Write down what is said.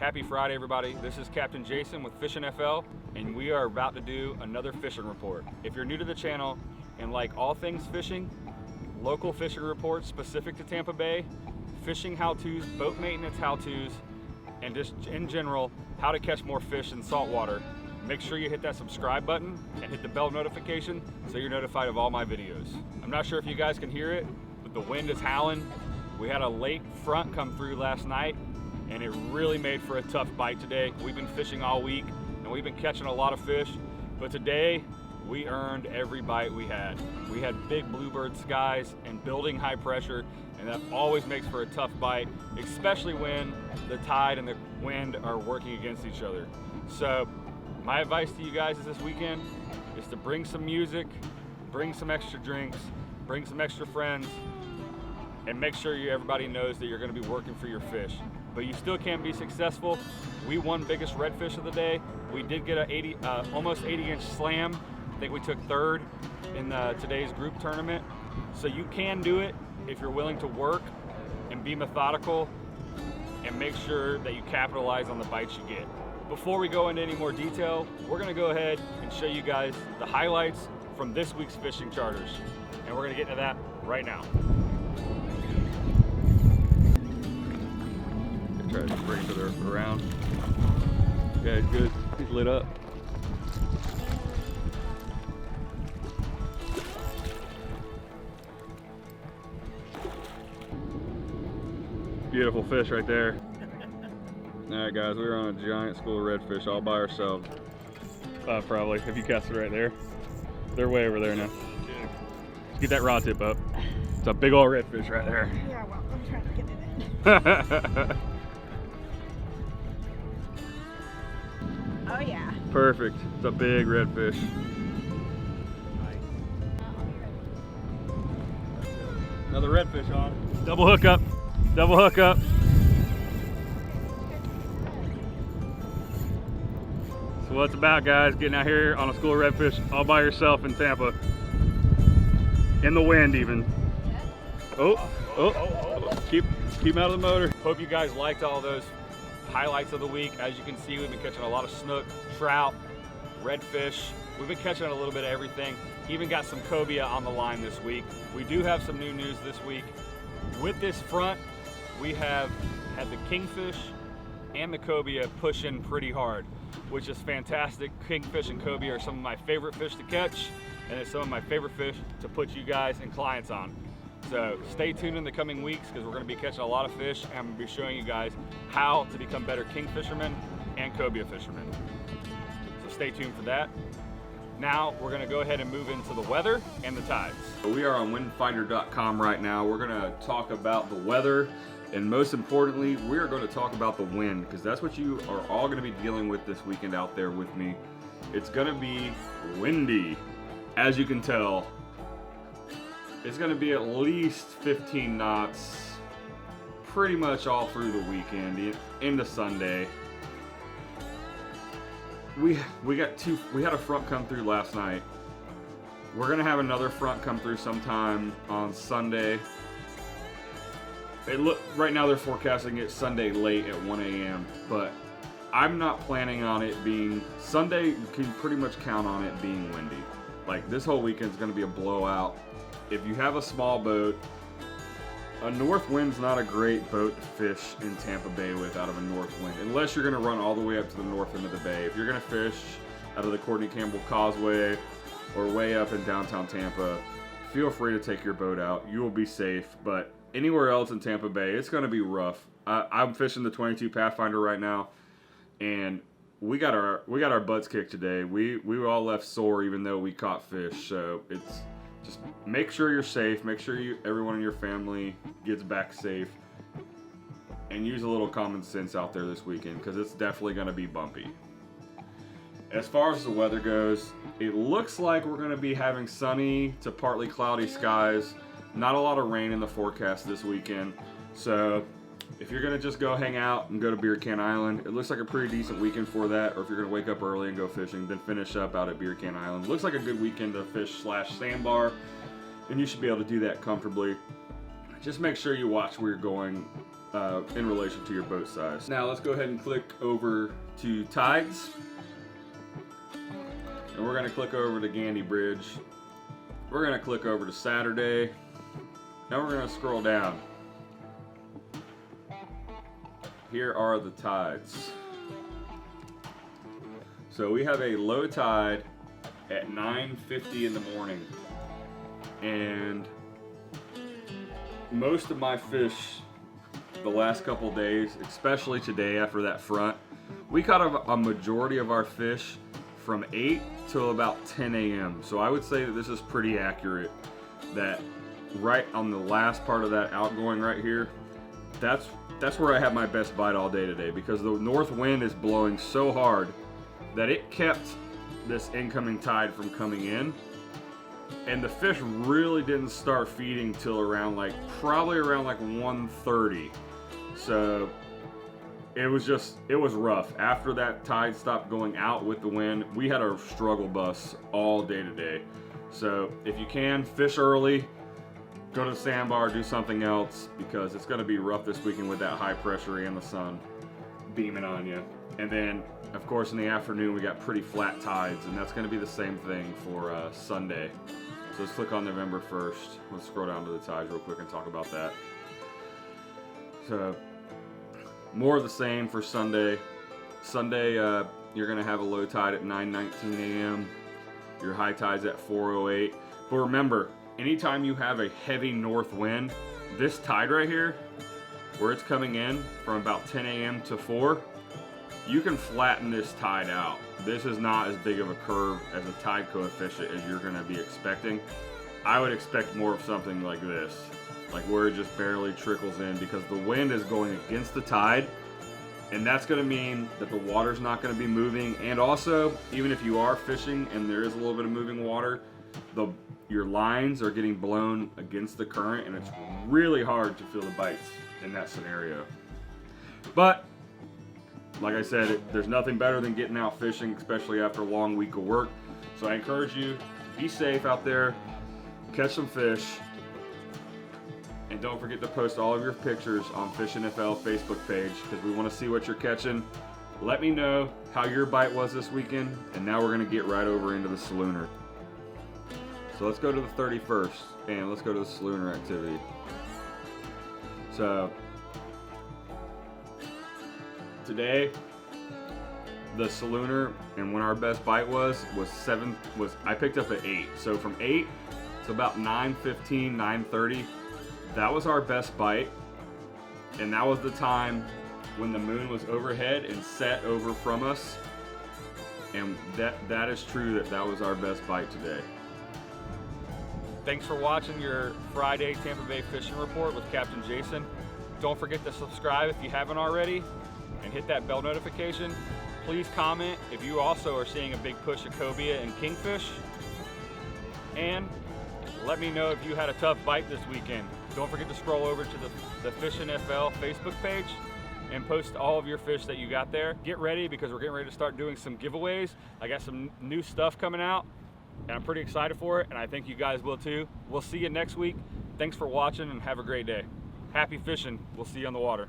Happy Friday, everybody. This is Captain Jason with Fishing FL, and we are about to do another fishing report. If you're new to the channel and like all things fishing, local fishing reports specific to Tampa Bay, fishing how-tos, boat maintenance how-tos, and just in general, how to catch more fish in saltwater, make sure you hit that subscribe button and hit the bell notification so you're notified of all my videos. I'm not sure if you guys can hear it, but the wind is howling. We had a late front come through last night, and it really made for a tough bite today. We've been fishing all week and we've been catching a lot of fish, but today we earned every bite we had. We had big bluebird skies and building high pressure, and that always makes for a tough bite, especially when the tide and the wind are working against each other. So my advice to you guys this weekend is to bring some music, bring some extra drinks, bring some extra friends, and make sure everybody knows that you're going to be working for your fish. But you still can't be successful. We won biggest redfish of the day. We did get a almost 80-inch slam. I think we took third in today's group tournament. So you can do it if you're willing to work and be methodical and make sure that you capitalize on the bites you get. Before we go into any more detail, we're gonna go ahead and show you guys the highlights from this week's fishing charters. And we're gonna get into that right now. Try to bring it around. Yeah, good. He's lit up. Beautiful fish right there. Alright guys, we were on a giant school of redfish all by ourselves. Probably, if you cast it right there. They're way over there now. Let's get that rod tip up. It's a big old redfish right there. Yeah, well, I'm trying to get it in. Oh yeah. Perfect. It's a big redfish. Another redfish on. Double hook up. Double hook up. So what's about, guys? Getting out here on a school of redfish all by yourself in Tampa. In the wind even. Oh. Keep out of the motor. Hope you guys liked all those highlights of the week. As you can see, we've been catching a lot of snook, trout, redfish. We've been catching a little bit of everything. Even got some cobia on the line this week. We do have some new news this week. With this front, we have had the kingfish and the cobia pushing pretty hard, which is fantastic. Kingfish and cobia are some of my favorite fish to catch, and it's some of my favorite fish to put you guys and clients on. So stay tuned in the coming weeks because we're going to be catching a lot of fish, and I'm going to be showing you guys how to become better king fishermen and cobia fishermen. So stay tuned for that. Now we're going to go ahead and move into the weather and the tides. We are on windfinder.com right now. We're going to talk about the weather, and most importantly, we're going to talk about the wind, because that's what you are all going to be dealing with this weekend out there with me. It's going to be windy, as you can tell. It's going to be at least 15 knots pretty much all through the weekend into Sunday. We had a front come through last night. We're going to have another front come through sometime on Sunday. Right now they're forecasting it Sunday late at 1 a.m. but I'm not planning on it being Sunday. You can pretty much count on it being windy. Like, this whole weekend is going to be a blowout. If you have a small boat, a north wind's not a great boat to fish in Tampa Bay with out of a north wind, unless you're going to run all the way up to the north end of the bay. If you're going to fish out of the Courtney Campbell Causeway or way up in downtown Tampa, feel free to take your boat out. You will be safe, but anywhere else in Tampa Bay, it's going to be rough. I'm fishing the 22 Pathfinder right now, and we got our butts kicked today. We were all left sore even though we caught fish, so it's just make sure you're safe. Make sure everyone in your family gets back safe, and use a little common sense out there this weekend because it's definitely going to be bumpy. As far as the weather goes, it looks like we're going to be having sunny to partly cloudy skies. Not a lot of rain in the forecast this weekend. So if you're going to just go hang out and go to Beer Can Island, it looks like a pretty decent weekend for that. Or if you're going to wake up early and go fishing, then finish up out at Beer Can Island. Looks like a good weekend to fish / sandbar, and you should be able to do that comfortably. Just make sure you watch where you're going in relation to your boat size. Now let's go ahead and click over to tides. And we're gonna click over to Gandy Bridge. We're gonna click over to Saturday. Now we're gonna scroll down. Here are the tides. So we have a low tide at 9:50 in the morning. And most of my fish the last couple days, especially today after that front, we caught a majority of our fish from 8 till about 10 a.m. So I would say that this is pretty accurate, that right on the last part of that outgoing right here, that's where I have my best bite all day today, because the north wind is blowing so hard that it kept this incoming tide from coming in. And the fish really didn't start feeding till around probably around 1:30. So it was rough. After that tide stopped going out with the wind, we had a struggle bus all day today. So if you can, fish early, go to the sandbar, do something else, because it's gonna be rough this weekend with that high pressure and the sun beaming on you. And then, of course, in the afternoon, we got pretty flat tides, and that's gonna be the same thing for Sunday. So let's click on November 1st. Let's scroll down to the tides real quick and talk about that. So, more of the same for Sunday. Sunday, you're gonna have a low tide at 9:19 a.m. Your high tide's at 4:08. But remember, anytime you have a heavy north wind, this tide right here, where it's coming in from about 10 a.m. to 4, you can flatten this tide out. This is not as big of a curve as a tide coefficient as you're gonna be expecting. I would expect more of something like this, like where it just barely trickles in, because the wind is going against the tide, and that's gonna mean that the water's not gonna be moving. And also, even if you are fishing and there is a little bit of moving water, your lines are getting blown against the current, and it's really hard to feel the bites in that scenario. But like I said, there's nothing better than getting out fishing, especially after a long week of work. So I encourage you to be safe out there, catch some fish, and don't forget to post all of your pictures on Fish NFL Facebook page, because we want to see what you're catching. Let me know how your bite was this weekend, and now we're going to get right over into the Salooner. So let's go to the 31st, and let's go to the Salooner activity. So today, the Salooner, and when our best bite was I picked up at 8. So from 8 to about 9:15, 9:30, that was our best bite. And that was the time when the moon was overhead and set over from us. And that is true, that was our best bite today. Thanks for watching your Friday Tampa Bay Fishing Report with Captain Jason. Don't forget to subscribe if you haven't already, and hit that bell notification. Please comment if you also are seeing a big push of cobia and kingfish. And let me know if you had a tough bite this weekend. Don't forget to scroll over to the Fish NFL Facebook page and post all of your fish that you got there. Get ready, because we're getting ready to start doing some giveaways. I got some new stuff coming out, and I'm pretty excited for it, and I think you guys will too. We'll see you next week. Thanks for watching, and have a great day. Happy fishing. We'll see you on the water.